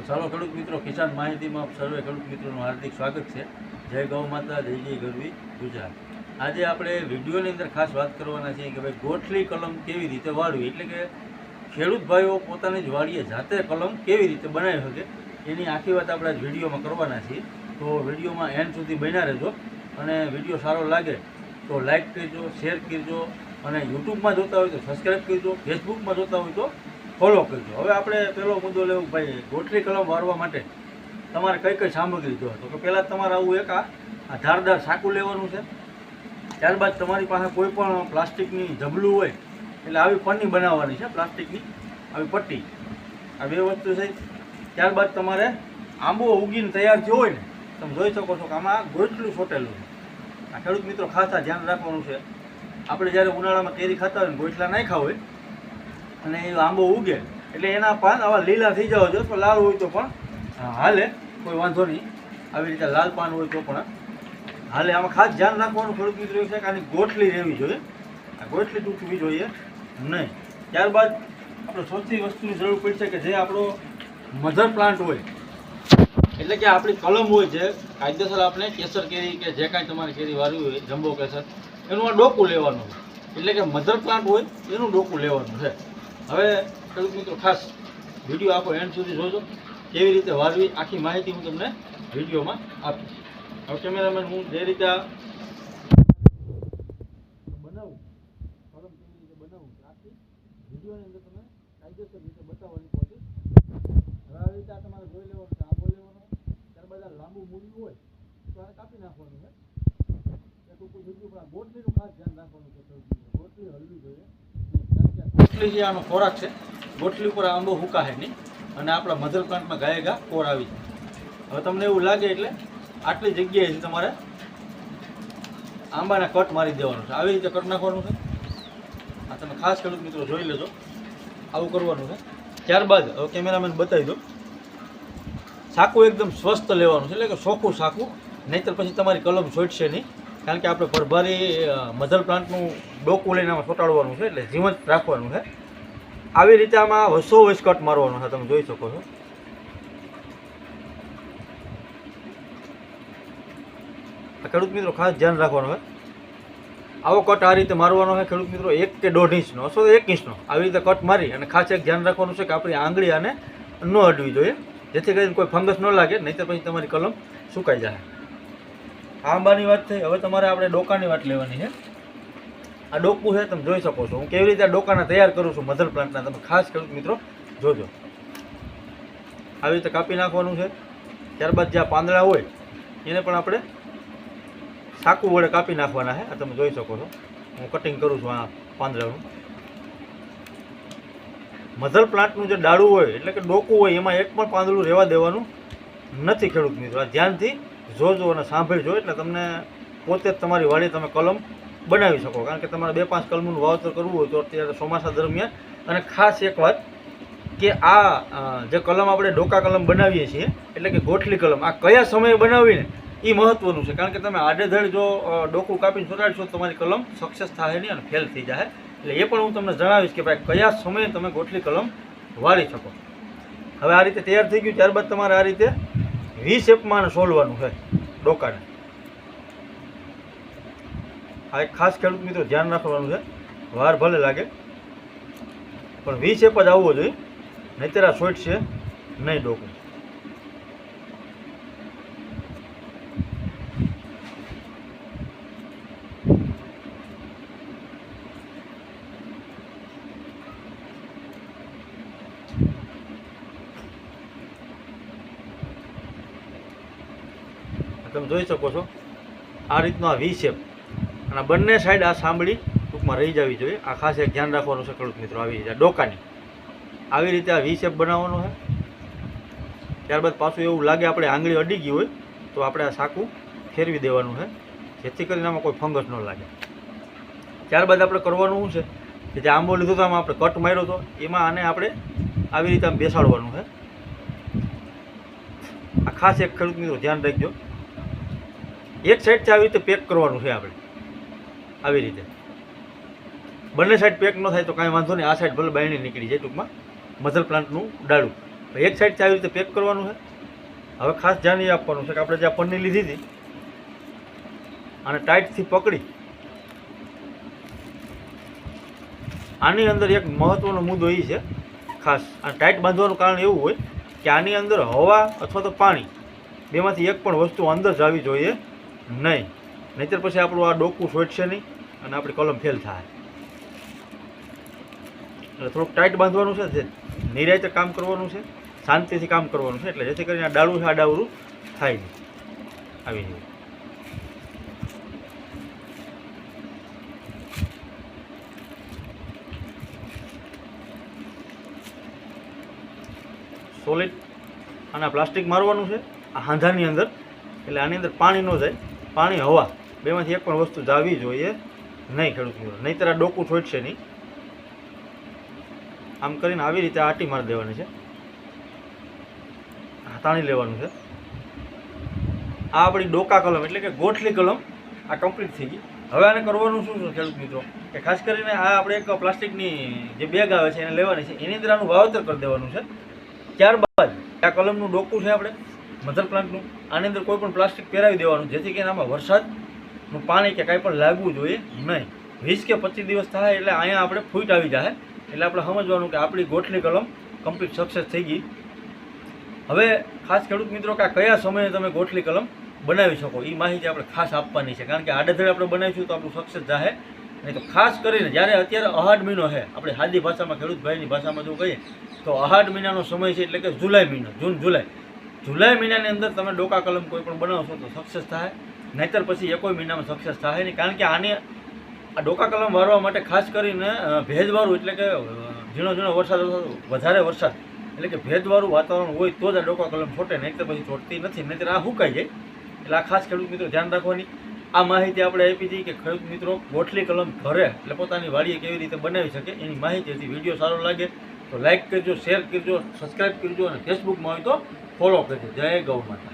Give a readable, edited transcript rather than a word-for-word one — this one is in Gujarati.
ચાલો ખેડૂત મિત્રો, કિસાન માહિતીમાં સર્વે ખેડૂત મિત્રોનું હાર્દિક સ્વાગત છે. જય ગૌ માતા, જય જય ગરવી ગુજરાત. આજે આપણે વિડીયોની અંદર ખાસ વાત કરવાના છીએ કે ભાઈ ગોઠલી કલમ કેવી રીતે વાળવી, એટલે કે ખેડૂત ભાઈઓ પોતાની જ વાડીએ જાતે કલમ કેવી રીતે બનાવી શકે એની આખી વાત આપણે આજ વિડીયોમાં કરવાના છીએ. તો વિડીયોમાં એન્ડ સુધી બન્યા રહેજો અને વિડીયો સારો લાગે તો લાઈક કરજો, શેર કરજો અને યુટ્યુબમાં જોતા હોય તો સબસ્ક્રાઈબ કરજો, ફેસબુકમાં જોતા હોય તો ફોલો કરજો. હવે આપણે પહેલો મુદ્દો લેવું ભાઈ, ગોઠલી કલમ વાળવા માટે તમારે કઈ કઈ સામગ્રી જોઈએ તો કે પહેલાં તમારે આવું એક આ ધારદાર સાકું લેવાનું છે. ત્યારબાદ તમારી પાસે કોઈ પણ પ્લાસ્ટિકની જબલું હોય એટલે આવી પન્ની બનાવવાની છે, પ્લાસ્ટિકની આવી પટ્ટી, આ બે વસ્તુ છે. ત્યારબાદ તમારે આંબો ઉગીને તૈયાર થયો હોય ને તમે જોઈ શકો છો કે આમાં ગોઠલું છોટેલું છે. આ ખેડૂત મિત્રો ખાસ આ ધ્યાન રાખવાનું છે. આપણે જ્યારે ઉનાળામાં કેરી ખાતા હોય ને ગોઠલા નાખ્યા હોય અને એ આંબો ઉગે એટલે એના પાન આવા લીલા થઈ જવા જોઈએ, તો લાલ હોય તો પણ હાલે, કોઈ વાંધો નહીં. આવી રીતે લાલ પાન હોય તો પણ હાલે. આમાં ખાસ ધ્યાન રાખવાનું ખેડૂત મિત્રો છે કે આની ગોઠલી રહેવી જોઈએ, આ ગોઠલી તૂટવી જોઈએ નહીં. ત્યારબાદ આપણે સૌથી વસ્તુની જરૂર પડશે કે જે આપણો મધર પ્લાન્ટ હોય, એટલે કે આપણી કલમ હોય છે કાયદેસર, આપણે કેસર કેરી કે જે કાંઈ તમારી કેરી વાવી હોય, જમ્બો કેસર, એનું આ ડોકું લેવાનું હોય, એટલે કે મધર પ્લાન્ટ હોય એનું ડોકું લેવાનું છે. હવે ખેડૂત મિત્રો ખાસ વિડીયો આખો એન્ડ સુધી જોજો, કેવી રીતે વાળવી આખી માહિતી હું તમને વિડીયોમાં આપીશ. હવે કેમેરામેન હું જે રીતે બનાવું કલમ કેવી રીતે બનાવું આખી વિડીયોની અંદર તમે કાયદેસર રીતે બતાવવાની કોશિશ. હવે આવી રીતે તમારે જોઈ લેવાનું છે, આંબો લેવાનો, ત્યારબાદ આ લાંબુ મૂળ્યું હોય તો આને કાપી નાખવાનું છે. એ ટૂંકું જુદું, પણ આ ગોઠલીનું ખાસ ધ્યાન રાખવાનું છે. ગોઠલી હળવી જોઈએ, ગોઠલી જે આનો ખોરાક છે, ગોઠલી ઉપર આંબો હુકાશે નહીં અને આપણા મધર પ્લાન્ટમાં ગાયે ગા કોર આવી જાય. હવે તમને એવું લાગે એટલે આટલી જગ્યાએથી તમારે આંબાના કટ મારી દેવાનું છે, આવી રીતે કટ નાખવાનું છે. આ તમે ખાસ ખેડૂત મિત્રો જોઈ લેજો, આવું કરવાનું છે. ત્યારબાદ હવે કેમેરામેન બતાવી દો, સાકું એકદમ સ્વસ્થ લેવાનું છે, એટલે કે ચોખ્ખું સાકું, નહીંતર પછી તમારી કલમ છોટશે નહીં. કારણ કે આપણે પરભારી મધર પ્લાન્ટનું ડોકું લઈને આમાં ચોંટાડવાનું છે, એટલે જીવંત રાખવાનું છે. આવી રીતે આમાં વસો-વસ કટ મારવાનો છે, તમે જોઈ શકો છો. ખેડૂત મિત્રો ખાસ ધ્યાન રાખવાનું છે, આવો કટ આ રીતે મારવાનો છે ખેડૂત મિત્રો, 1 કે 1.5 ઇંચનો અથવા 1 ઇંચનો આવી રીતે કટ મારી અને ખાસ એક ધ્યાન રાખવાનું છે કે આપણી આંગળી આને ન અડવી જોઈએ, જેથી કરીને કોઈ ફંગસ ન લાગે, નહીંતર પછી તમારી કલમ સુકાઈ જાય. આંબાની વાત થઈ, હવે તમારે આપણે ડોકાની વાત લેવાની છે. આ ડોકું છે, તમે જોઈ શકો છો હું કેવી રીતે ડોકાના તૈયાર કરું છું મધર પ્લાન્ટના, તમે ખાસ ખેડૂત મિત્રો જોજો. આવી રીતે કાપી નાખવાનું છે. ત્યારબાદ જે પાંદડા હોય એને પણ આપણે સાકું વડે કાપી નાખવાના છે. આ તમે જોઈ શકો છો હું કટિંગ કરું છું આ પાંદડાનું. મધર પ્લાન્ટનું જે ડાળું હોય એટલે કે ડોકું હોય એમાં એક પણ પાંદડું રહેવા દેવાનું નથી ખેડૂત મિત્રો. આ ધ્યાનથી જોજો અને સાંભળજો, એટલે તમને પોતે જ તમારી વાડી તમે કલમ બનાવી શકો. કારણ કે તમારે 2-5 કલમનું વાવતર કરવું હોય તો અત્યારે ચોમાસા દરમિયાન. અને ખાસ એક વાત કે આ જે કલમ આપણે ડોકા કલમ બનાવીએ છીએ એટલે કે ગોઠલી કલમ, આ કયા સમયે બનાવીને એ મહત્ત્વનું છે. કારણ કે તમે આડેધડ જો ડોકું કાપીને ચોંટાડશો તમારી કલમ સક્સેસ થાય નહીં અને ફેલ થઈ જાય. એટલે એ પણ હું તમને જણાવીશ કે ભાઈ કયા સમયે તમે ગોઠલી કલમ વાળી શકો. હવે આ રીતે તૈયાર થઈ ગયું, ત્યારબાદ તમારે આ રીતે વી શેપમાં સોલવાનું છે ડોકાને. આ એક ખાસ ખેડૂત મિત્રો ધ્યાન રાખવાનું છે, વાર ભલે લાગે પણ વી શેપ જ આવવો જોઈએ, નહીંતર આ છોટશે નહીં ડોકું. તમે જોઈ શકો છો આ રીતનો આ વી શેપ, અને બંને સાઈડ આ સાંભળી ટૂંકમાં રહી જવી જોઈએ. આ ખાસ એક ધ્યાન રાખવાનું છે ખેડૂત મિત્રો. આવી રીતે ડોકાની આવી રીતે આ વી શેપ બનાવવાનો છે. ત્યારબાદ પાછું એવું લાગે આપણે આંગળી અડી ગઈ હોય તો આપણે આ સાકું ફેરવી દેવાનું છે, જેથી કરીને આમાં કોઈ ફંગસ ન લાગે. ત્યારબાદ આપણે કરવાનું શું છે કે જે આંબો લીધો હતો આમાં આપણે કટ માર્યો હતો એમાં આને આપણે આવી રીતે આમ બેસાડવાનું છે. આ ખાસ એક ખેડૂત મિત્રો ધ્યાન રાખજો, એક સાઈડથી આવી રીતે પેક કરવાનું છે આપણે. આવી રીતે બંને સાઈડ પેક ન થાય તો કાંઈ વાંધો નહીં, આ સાઈડ ભલે બાયણી નીકળી જાય, ટૂંકમાં મધર પ્લાન્ટનું ડાળું એક સાઈડથી આવી રીતે પેક કરવાનું છે. હવે ખાસ ધ્યાન એ આપવાનું છે કે આપણે જે આ પન્ની લીધી હતી અને ટાઈટથી પકડી આની અંદર એક મહત્ત્વનો મુદ્દો એ છે ખાસ. આ ટાઈટ બાંધવાનું કારણ એવું હોય કે આની અંદર હવા અથવા તો પાણી બેમાંથી એક પણ વસ્તુ અંદર જ આવી જોઈએ નહીં, નહીંતર પછી આપણું આ ડોકું છોટશે નહીં અને આપણી કલમ ફેલ થાય. એટલે થોડુંક ટાઈટ બાંધવાનું છે, નિરાયતે કામ કરવાનું છે, શાંતિથી કામ કરવાનું છે, એટલે જેથી કરીને આ ડાળું છે આડાવરું થાય નહીં. આવી જાય સોલિડ આના પ્લાસ્ટિક મારવાનું છે આ હાંધાની અંદર, એટલે આની અંદર પાણી ન જાય, પાણી હવા બેમાંથી એક પણ વસ્તુ જાવી જોઈએ નહીં ખેડૂત મિત્રો, નહીંતર આ ડોકું છોડશે નહીં. આમ કરીને આવી રીતે આટી મારી દેવાની છે, તાણી લેવાનું છે. આ આપણી ડોકા કલમ એટલે કે ગોઠલી કલમ આ કમ્પ્લીટ થઈ ગઈ. હવે આને કરવાનું શું છે ખેડૂત મિત્રો કે ખાસ કરીને આ આપણે એક પ્લાસ્ટિકની જે બેગ આવે છે એને લેવાની છે, એની અંદર આનું વાવેતર કરી દેવાનું છે. ત્યારબાદ આ કલમનું ડોકું છે આપણે મધર પ્લાન્ટનું, આની અંદર કોઈ પણ પ્લાસ્ટિક પહેરાવી દેવાનું, જેથી કરીને આમાં વરસાદનું પાણી કે કાંઈ પણ લાગવું જોઈએ નહીં. 20 કે 25 દિવસ થાય એટલે અહીંયા આપણે ફૂટ આવી જાય, એટલે આપણે સમજવાનું કે આપણી ગોઠલી કલમ કમ્પ્લીટ સક્સેસ થઈ ગઈ. હવે ખાસ ખેડૂત મિત્રો કે કયા સમયે તમે ગોઠલી કલમ બનાવી શકો એ માહિતી આપણે ખાસ આપવાની છે, કારણ કે આડેધડે આપણે બનાવીશું તો આપણું સક્સેસ જાય નહીં. તો ખાસ કરીને જ્યારે અત્યારે અહાડ મહિનો છે, આપણે સાદી ભાષામાં ખેડૂત ભાઈની ભાષામાં જો કહીએ તો અહાડ મહિનાનો સમય છે, એટલે કે જુલાઈ મહિનો, જુલાઈ મહિનાની અંદર તમે ડોકા કલમ કોઈ પણ બનાવશો તો સક્સેસ થાય, નહીંતર પછી એ કોઈ મહિનામાં સક્સેસ થાય નહીં. કારણ કે આને આ ડોકા કલમ વારવા માટે ખાસ કરીને ભેજવાળું એટલે કે ઝીણો વરસાદ, વધારે વરસાદ એટલે કે ભેજવાળું વાતાવરણ હોય તો જ આ ડોકા કલમ છોટે, નહીંતર પછી છોટતી નથી, નહીંતર આ સુકાઈ જાય. એટલે આ ખાસ ખેડૂત મિત્રો ધ્યાન રાખવાની. આ માહિતી આપણે આપી હતી કે ખેડૂત મિત્રો ગોઠલી કલમ ઘરે એટલે પોતાની વાડીએ કેવી રીતે બનાવી શકે એની માહિતી હતી. વિડીયો સારો લાગે તો લાઇક કરજો, શેર કરજો, સબસ્ક્રાઈબ કરજો અને ફેસબુકમાં હોય તો ફોલો કરજો. જય ગૌ માતા.